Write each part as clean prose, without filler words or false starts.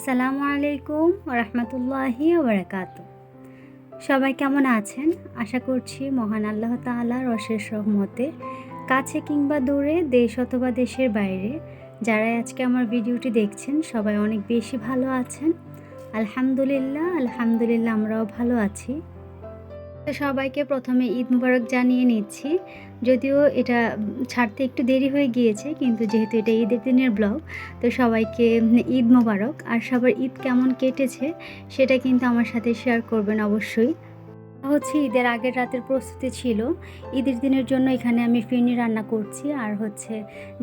আসসালামু আলাইকুম ওরহমতুল্লাহি ওবরাকাতু। সবাই কেমন আছেন? আশা করছি মহান আল্লাহ তাআলার অশেষ রহমতে কাছে কিংবা দূরে, দেশ অথবা দেশের বাইরে যারা আজকে আমার ভিডিওটি দেখছেন সবাই অনেক বেশি ভালো আছেন। আলহামদুলিল্লাহ আমরাও ভালো আছি। তো সবাইকে প্রথমে ঈদ মুবারক জানিয়ে নিচ্ছি। যদিও এটা ছাড়তে একটু দেরি হয়ে গিয়েছে, কিন্তু যেহেতু এটা ঈদের দিনের ব্লগ, তো সবাইকে ঈদ মোবারক। আর সবার ঈদ কেমন কেটেছে সেটা কিন্তু আমার সাথে শেয়ার করবেন অবশ্যই। ঈদের আগের রাতের প্রস্তুতি ছিল। ঈদের দিনের জন্য এখানে আমি ফিরনি রান্না করছি। আর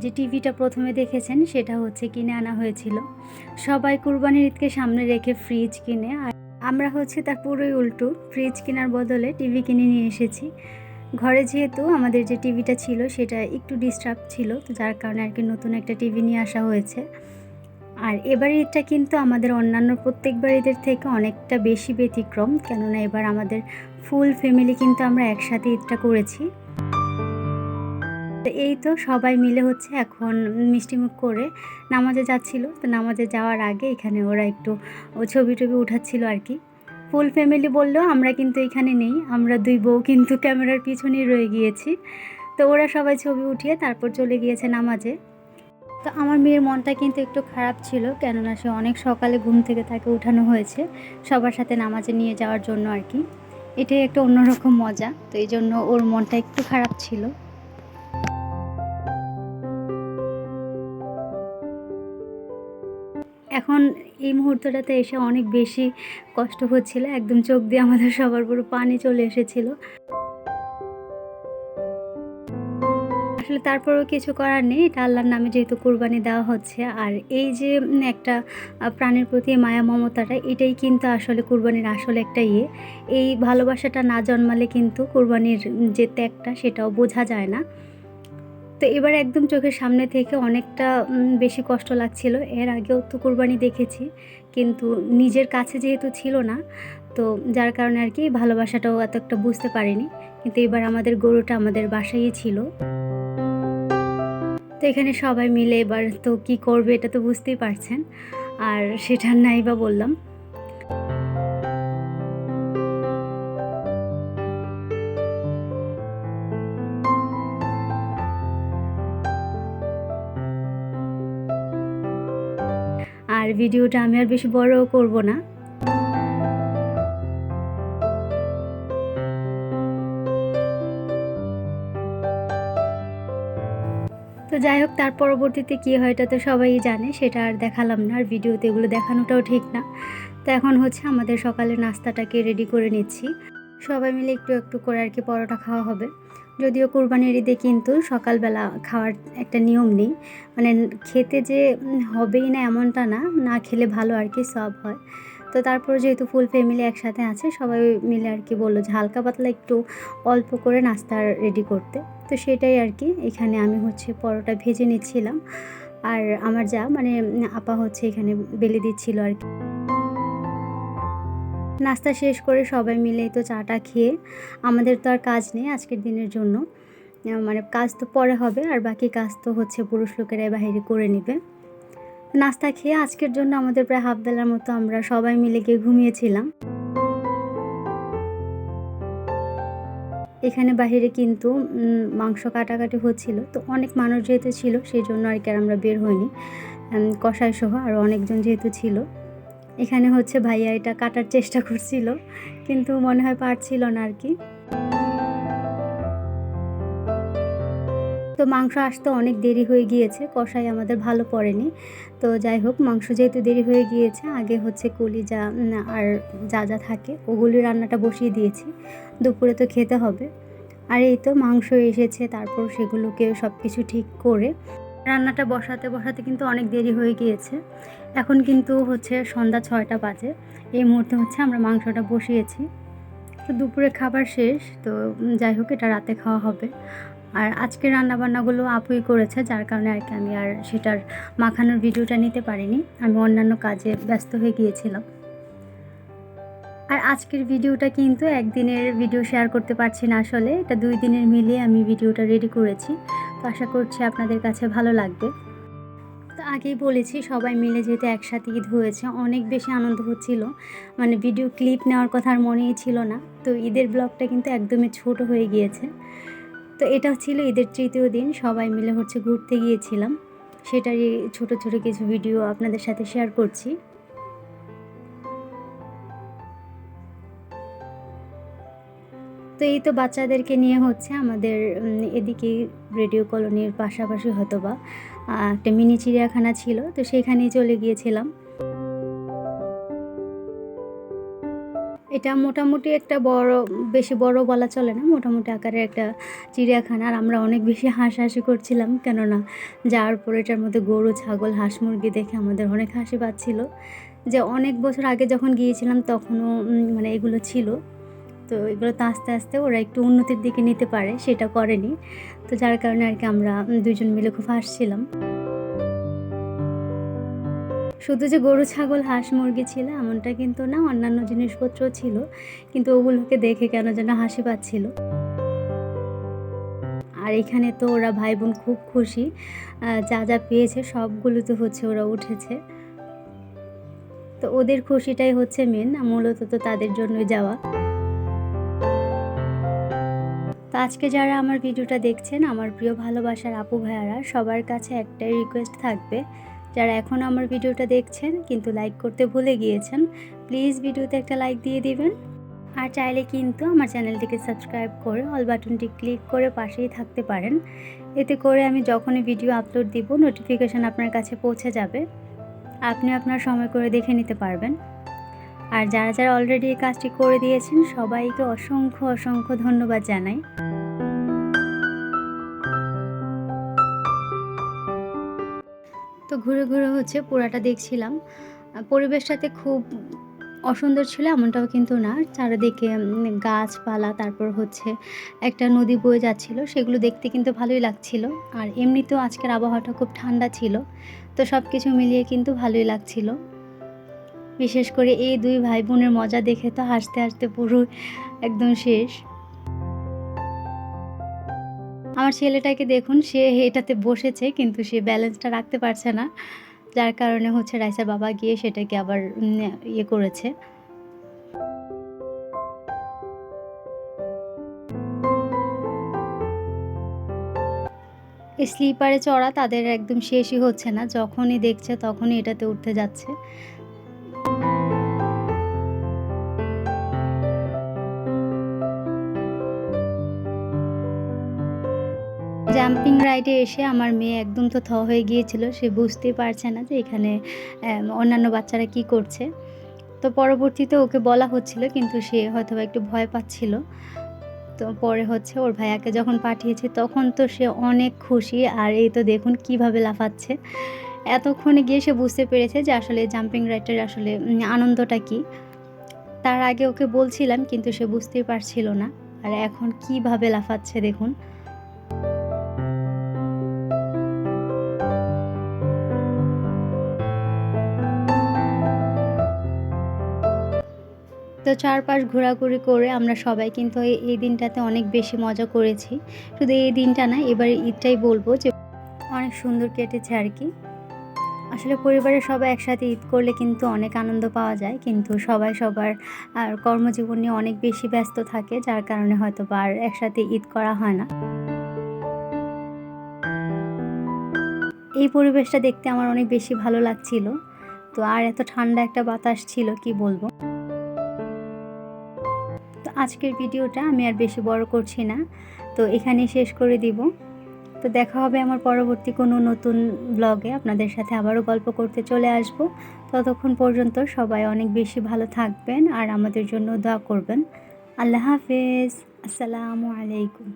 যে টিভিটা প্রথমে দেখেছেন সেটা কিনে আনা হয়েছিল। সবাই কুরবানির ঈদকে সামনে রেখে ফ্রিজ কিনে, আর আমরা তার পুরোই উল্টো, ফ্রিজ কেনার বদলে টিভি কিনে নিয়ে এসেছি। ঘরে যেহেতু আমাদের যে টিভিটা ছিল সেটা একটু ডিস্টার্ব ছিল, তো যার কারণে নতুন একটা টিভি নিয়ে আসা হয়েছে। আর এবার ঈদটা কিন্তু আমাদের অন্যান্য প্রত্যেকবার ঈদের থেকে অনেকটা বেশি ব্যতিক্রম, কেননা এবার আমাদের ফুল ফ্যামিলি কিন্তু আমরা একসাথে ঈদটা করেছি। এই তো সবাই মিলে এখন মিষ্টিমুখ করে নামাজে যাচ্ছিল। তো নামাজে যাওয়ার আগে এখানে ওরা একটু ছবি টবি উঠাচ্ছিল আর কি। ফুল ফ্যামিলি বললেও আমরা কিন্তু এখানে নেই, আমরা দুই বউ কিন্তু ক্যামেরার পিছনেই রয়ে গিয়েছি। তো ওরা সবাই ছবি উঠিয়ে তারপর চলে গিয়েছে নামাজে। তো আমার মেয়ের মনটা কিন্তু একটু খারাপ ছিল, কেননা সে অনেক সকালে ঘুম থেকে তাকে উঠানো হয়েছে সবার সাথে নামাজে নিয়ে যাওয়ার জন্য আর কি। এটাই একটা অন্যরকম মজা, তো এই জন্য ওর মনটা একটু খারাপ ছিল। এখন এই মুহূর্তটাতে এসে অনেক বেশি কষ্ট হচ্ছিল, একদম চোখ দিয়ে আমাদের সবার পুরো পানি চলে এসেছিল। আসলে তারপরেও কিছু করার নেই, এটা আল্লাহর নামে যেহেতু কুরবানি দেওয়া হচ্ছে। আর এই যে একটা প্রাণের প্রতি মায়া মমতাটা, এটাই কিন্তু আসলে কুরবানির আসলে একটা এই ভালোবাসাটা না জন্মালে কিন্তু কুরবানির যে ত্যাগটা সেটাও বোঝা যায় না। তো এবার একদম চোখের সামনে থেকে অনেকটা বেশি কষ্ট লাগছিল। এর আগেও তো কুরবানি দেখেছি, কিন্তু নিজের কাছে যেহেতু ছিল না, তো যার কারণে আর কি ভালোবাসাটাও এত একটা বুঝতে পারিনি। কিন্তু এবার আমাদের গরুটা আমাদের বাসায়ই ছিল। তো এখানে সবাই মিলে এবার তো কি করবে এটা তো বুঝতেই পারছেন, আর সেটা নাই বা বললাম। আর ভিডিওটা আমি আর বেশি বড়ও করব না। তো যাই হোক, তার পরবর্তীতে কী হয় এটা তো সবাই জানে, সেটা আর দেখালাম না, আর ভিডিওতে এগুলো দেখানোটাও ঠিক না। তো এখন আমাদের সকালের নাস্তাটাকে রেডি করে নিচ্ছি। সবাই মিলে একটু একটু করে আর কি পরোটা খাওয়া হবে। যদিও কুরবানির ঈদে কিন্তু সকালবেলা খাওয়ার একটা নিয়ম নেই, মানে খেতে যে হবেই না এমনটা না, না খেলে ভালো আর কি, সব হয়। তো তারপর যেহেতু ফুল ফ্যামিলি একসাথে আছে, সবাই মিলে আর কি বললো যে হালকা পাতলা একটু অল্প করে নাস্তা রেডি করতে। তো সেটাই আর কি, এখানে আমি পরোটা ভেজে নিচ্ছিলাম, আর আমার যা মানে আপা এখানে বেলে দিচ্ছিল আর কি। নাস্তা শেষ করে সবাই মিলে তো চাটা খেয়ে, আমাদের তো আর কাজ নেই আজকের দিনের জন্য, মানে কাজ তো পরে হবে, আর বাকি কাজ তো পুরুষ লোকেরাই বাহিরে করে নেবে। নাস্তা খেয়ে আজকের জন্য আমাদের প্রায় হাফ বেলার মতো আমরা সবাই মিলে গিয়ে ঘুমিয়েছিলাম। এখানে বাহিরে কিন্তু মাংস কাটাকাটি হচ্ছিল, তো অনেক মানুষ যেহেতু ছিল সেই জন্য আর কি আমরা বের হইনি, কষাই সহ আরও অনেকজন যেহেতু ছিল। এখানে ভাইয়া এটা কাটার চেষ্টা করছিল, কিন্তু মনে হয় পারছিল না আর কি। তো মাংস আসতে অনেক দেরি হয়ে গিয়েছে, কষাই আমাদের ভালো পড়েনি। তো যাই হোক, মাংস যেহেতু দেরি হয়ে গিয়েছে, আগে কলিজা আর যা যা থাকে ওগুলি রান্নাটা বসিয়ে দিয়েছি, দুপুরে তো খেতে হবে। আর এই তো মাংস এসেছে, তারপর সেগুলোকে সব কিছু ঠিক করে রান্নাটা বসাতে বসাতে কিন্তু অনেক দেরি হয়ে গিয়েছে। এখন কিন্তু সন্ধ্যা 6টা বাজে। এই মুহূর্তে আমরা মাংসটা বসিয়েছি। তো দুপুরে খাবার শেষ, তো যাই হোক এটা রাতে খাওয়া হবে। আর আজকের রান্নাবান্নাগুলো আপুই করেছে, যার কারণে আর কি আমি আর সেটার মাখানোর ভিডিওটা নিতে পারিনি, আমি অন্যান্য কাজে ব্যস্ত হয়ে গিয়েছিলাম। আর আজকের ভিডিওটা কিন্তু একদিনের ভিডিও শেয়ার করতে পারছি না, আসলে এটা 2 দিনের মিলিয়ে আমি ভিডিওটা রেডি করেছি। তো আশা করছি আপনাদের কাছে ভালো লাগবে। তো আগেই বলেছি সবাই মিলে যেহেতু একসাথে ঈদ হয়েছে, অনেক বেশি আনন্দ হচ্ছিল। মানে ভিডিও ক্লিপ নেওয়ার কথা আর মনেই ছিল না। তো ঈদের ব্লগটা কিন্তু একদমই ছোট হয়ে গিয়েছে। তো এটা ছিল ঈদের ৩য় দিন, সবাই মিলে ঘুরতে গিয়েছিলাম। সেটারই ছোট, ছোট কিছু ভিডিও আপনাদের সাথে শেয়ার করছি। তো এই তো বাচ্চাদেরকে নিয়ে আমাদের এদিকে রেডিও কলোনির পাশাপাশি হয়তোবা একটা মিনি চিড়িয়াখানা ছিল, তো সেখানেই চলে গিয়েছিলাম। এটা মোটামুটি একটা বেশি বড় বলা চলে না, মোটামুটি আকারের একটা চিড়িয়াখানা। আর আমরা অনেক বেশি হাসাহাসি করছিলাম, কেননা যাওয়ার পরে এটার মধ্যে গরু, ছাগল, হাঁস, মুরগি দেখে আমাদের অনেক হাসি পাচ্ছিল যে অনেক বছর আগে যখন গিয়েছিলাম তখনও মানে এগুলো ছিল। তো এগুলো তো আস্তে আস্তে ওরা একটু উন্নতির দিকে নিতে পারে, সেটা করেনি। তো যার কারণে আর কি আমরা দুজন মিলে খুব হাসছিলাম। শুধু যে গরু, ছাগল, হাঁস, মুরগি ছিল এমনটা কিন্তু না, অন্যান্য জিনিসপত্রও ছিল, কিন্তু ওগুলোকে দেখে কেন যেন হাসি পাচ্ছিল। আর এখানে তো ওরা ভাই বোন খুব খুশি, যা যা পেয়েছে সবগুলোতে ওরা উঠেছে। তো ওদের খুশিটাই মেন, মূলত তো তাদের জন্যই যাওয়া। তো আজকে যারা আমার ভিডিওটা দেখছেন, আমার প্রিয় ভালোবাসার আপু ভাইয়ারা, সবার কাছে একটাই রিকোয়েস্ট থাকবে, যারা এখনও আমার ভিডিওটা দেখছেন কিন্তু লাইক করতে ভুলে গিয়েছেন, প্লিজ ভিডিওতে একটা লাইক দিয়ে দিবেন। আর চাইলে কিন্তু আমার চ্যানেলটিকে সাবস্ক্রাইব করে অল বাটনটি ক্লিক করে পাশেই থাকতে পারেন। এতে করে আমি যখনই ভিডিও আপলোড দিব নোটিফিকেশান আপনার কাছে পৌঁছে যাবে, আপনি আপনার সময় করে দেখে নিতে পারবেন। আর যারা যারা অলরেডি এই কাজটি করে দিয়েছেন সবাইকে অসংখ্য অসংখ্য ধন্যবাদ জানাই। তো ঘুরে ঘুরে পুরাটা দেখছিলাম। পরিবেশটাতে খুব অসুন্দর ছিল এমনটাও কিন্তু না। চারিদিকে গাছপালা, তারপর একটা নদী বয়ে যাচ্ছিল, সেগুলো দেখতে কিন্তু ভালোই লাগছিল। আর এমনিতেও আজকের আবহাওয়াটা খুব ঠান্ডা ছিল, তো সব কিছু মিলিয়ে কিন্তু ভালোই লাগছিল। বিশেষ করে এই ২ ভাই বোনের মজা দেখে তো হাসতে হাসতে পুরো একদম শেষ। আমার ছেলেটাকে দেখুন, সে এটাতে বসেছে কিন্তু সে ব্যালেন্সটা রাখতে পারছে না, যার কারণে রাইসার বাবা গিয়ে সেটাকে আবার ইয়ে করেছে। স্লিপারে চড়া তাদের একদম শেষই হচ্ছে না, যখনই দেখছে তখনই এটাতে উঠতে যাচ্ছে। জাম্পিং রাইডে এসে আমার মেয়ে একদম তো হয়ে গিয়েছিল, সে বুঝতেই পারছে না যে এখানে অন্যান্য বাচ্চারা কি করছে। তো পরবর্তীতে ওকে বলা হচ্ছিল, কিন্তু সে হয়তোবা একটু ভয় পাচ্ছিল। তো পরে ওর ভাইয়াকে যখন পাঠিয়েছি তখন তো সে অনেক খুশি। আর এই তো দেখুন কিভাবে লাফাচ্ছে। এতক্ষণে গিয়ে সে বুঝতে পেরেছে যে আসলে জাম্পিং রাইডের আসলে আনন্দটা কী। তার আগে ওকে বলছিলাম কিন্তু সে বুঝতেই পারছিল না। আর এখন কিভাবে লাফাচ্ছে দেখুন। তো চারপাশ ঘোরাঘুরি করে আমরা সবাই কিন্তু এই দিনটাতে অনেক বেশি মজা করেছি। শুধু এই দিনটা না, এবারে ঈদটাই বলবো যে অনেক সুন্দর কেটেছে আর কি। আসলে পরিবারের সবাই একসাথে ঈদ করলে কিন্তু অনেক আনন্দ পাওয়া যায়, কিন্তু সবাই সবার কর্মজীবন নিয়ে অনেক বেশি ব্যস্ত থাকে, যার কারণে হয়তো আর একসাথে ঈদ করা হয় না। এই পরিবেশটা দেখতে আমার অনেক বেশি ভালো লাগছিল। তো আর এত ঠান্ডা একটা বাতাস ছিল, কি বলবো। তো আজকের ভিডিওটা আমি আর বেশি বড় করছি না, তো এখানেই শেষ করে দিব। তো দেখা হবে আমার পরবর্তী কোনো নতুন ব্লগে, আপনাদের সাথে আবারও গল্প করতে চলে আসব। ততক্ষণ পর্যন্ত সবাই অনেক বেশি ভালো থাকবেন আর আমাদের জন্য দোয়া করবেন। আল্লাহ হাফেজ। আসসালামু আলাইকুম।